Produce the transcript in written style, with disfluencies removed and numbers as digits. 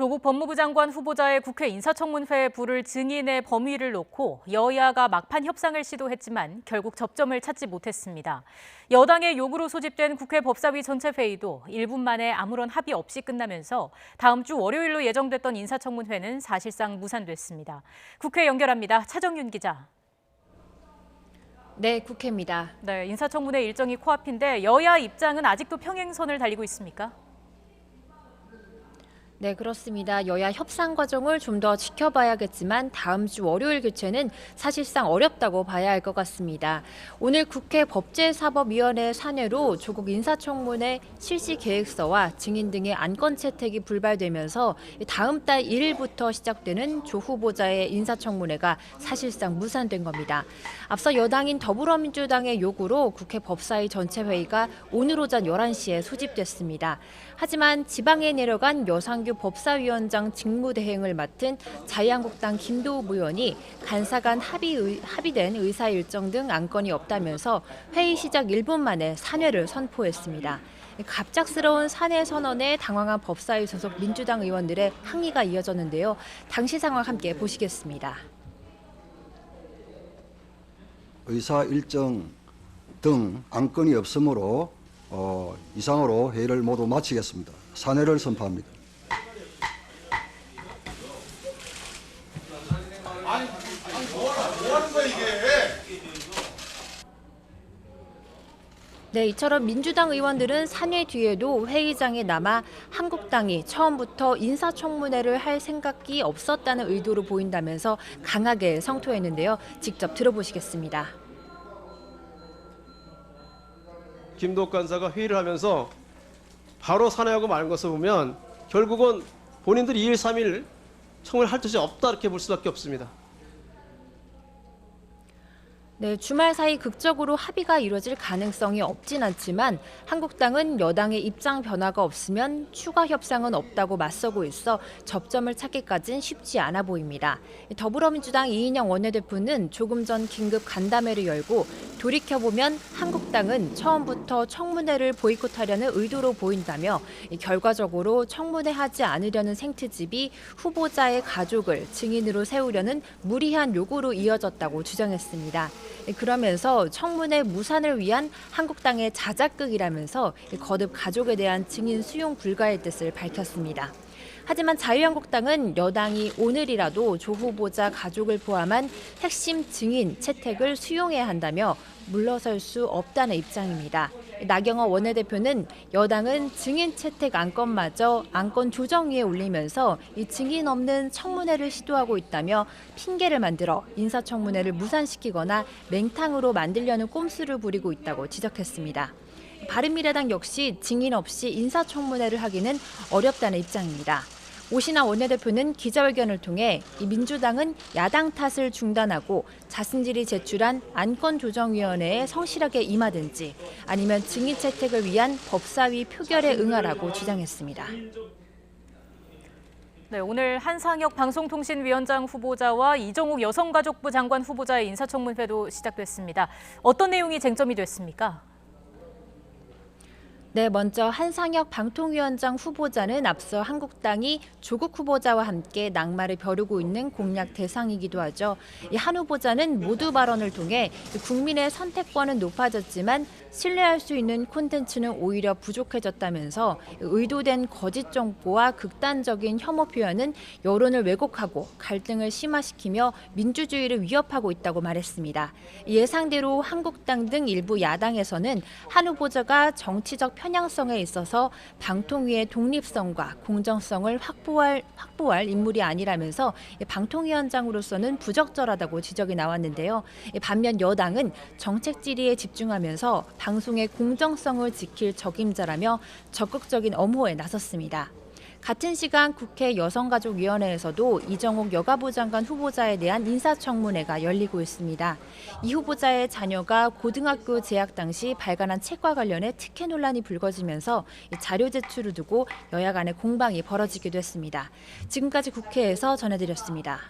조국 법무부 장관 후보자의 국회 인사청문회에 부를 증인의 범위를 놓고 여야가 막판 협상을 시도했지만 결국 접점을 찾지 못했습니다. 여당의 요구로 소집된 국회 법사위 전체 회의도 1분 만에 아무런 합의 없이 끝나면서 다음 주 월요일로 예정됐던 인사청문회는 사실상 무산됐습니다. 국회 연결합니다. 차정윤 기자. 네, 국회입니다. 네, 인사청문회 일정이 코앞인데 여야 입장은 아직도 평행선을 달리고 있습니까? 네, 그렇습니다. 여야 협상 과정을 좀 더 지켜봐야겠지만 다음 주 월요일 교체는 사실상 어렵다고 봐야 할 것 같습니다. 오늘 국회 법제사법위원회 산회로 조국 인사청문회 실시 계획서와 증인 등의 안건 채택이 불발되면서 다음 달 1일부터 시작되는 조 후보자의 인사청문회가 사실상 무산된 겁니다. 앞서 여당인 더불어민주당의 요구로 국회 법사위 전체 회의가 오늘 오전 11시에 소집됐습니다. 하지만 지방에 내려간 여상규 법사위원장 직무대행을 맡은 자유한국당 김도우 의원이 간사간 합의된 의사 일정 등 안건이 없다면서 회의 시작 1분 만에 산회를 선포했습니다. 갑작스러운 산회 선언에 당황한 법사위 소속 민주당 의원들의 항의가 이어졌는데요. 당시 상황 함께 보시겠습니다. 의사 일정 등 안건이 없으므로 이상으로 회의를 모두 마치겠습니다. 산회를 선포합니다. 네, 이처럼 민주당 의원들은 산회 뒤에도 회의장에 남아 한국당이 처음부터 인사청문회를 할 생각이 없었다는 의도로 보인다면서 강하게 성토했는데요. 직접 들어보시겠습니다. 김도욱 간사가 회의를 하면서 바로 산회하고 말 것을 보면 결국은 본인들이 2일, 3일 청문회를 할 뜻이 없다 이렇게 볼 수밖에 없습니다. 네, 주말 사이 극적으로 합의가 이루어질 가능성이 없진 않지만 한국당은 여당의 입장 변화가 없으면 추가 협상은 없다고 맞서고 있어 접점을 찾기까지는 쉽지 않아 보입니다. 더불어민주당 이인영 원내대표는 조금 전 긴급 간담회를 열고 돌이켜보면 한국당은 처음부터 청문회를 보이콧하려는 의도로 보인다며 결과적으로 청문회하지 않으려는 생트집이 후보자의 가족을 증인으로 세우려는 무리한 요구로 이어졌다고 주장했습니다. 그러면서 청문회 무산을 위한 한국당의 자작극이라면서 거듭 가족에 대한 증인 수용 불가의 뜻을 밝혔습니다. 하지만 자유한국당은 여당이 오늘이라도 조 후보자 가족을 포함한 핵심 증인 채택을 수용해야 한다며 물러설 수 없다는 입장입니다. 나경원 원내대표는 여당은 증인 채택 안건마저 안건 조정위에 올리면서 이 증인 없는 청문회를 시도하고 있다며 핑계를 만들어 인사청문회를 무산시키거나 맹탕으로 만들려는 꼼수를 부리고 있다고 지적했습니다. 바른미래당 역시 증인 없이 인사청문회를 하기는 어렵다는 입장입니다. 오신환 원내대표는 기자회견을 통해 이 민주당은 야당 탓을 중단하고 자신들이 제출한 안건조정위원회에 성실하게 임하든지 아니면 증인 채택을 위한 법사위 표결에 응하라고 주장했습니다. 네, 오늘 한상혁 방송통신위원장 후보자와 이정욱 여성가족부 장관 후보자의 인사청문회도 시작됐습니다. 어떤 내용이 쟁점이 됐습니까? 네, 먼저 한상혁 방통위원장 후보자는 앞서 한국당이 조국 후보자와 함께 낙마를 벼르고 있는 공략 대상이기도 하죠. 이 한 후보자는 모두 발언을 통해 국민의 선택권은 높아졌지만 신뢰할 수 있는 콘텐츠는 오히려 부족해졌다면서 의도된 거짓 정보와 극단적인 혐오 표현은 여론을 왜곡하고 갈등을 심화시키며 민주주의를 위협하고 있다고 말했습니다. 예상대로 한국당 등 일부 야당에서는 한 후보자가 정치적 편향성에 있어서 방통위의 독립성과 공정성을 확보할 인물이 아니라면서 방통위원장으로서는 부적절하다고 지적이 나왔는데요. 반면 여당은 정책 질의에 집중하면서 방송의 공정성을 지킬 적임자라며 적극적인 엄호에 나섰습니다. 같은 시간 국회 여성가족위원회에서도 이정욱 여가부 장관 후보자에 대한 인사청문회가 열리고 있습니다. 이 후보자의 자녀가 고등학교 재학 당시 발간한 책과 관련해 특혜 논란이 불거지면서 자료 제출을 두고 여야 간의 공방이 벌어지기도 했습니다. 지금까지 국회에서 전해드렸습니다.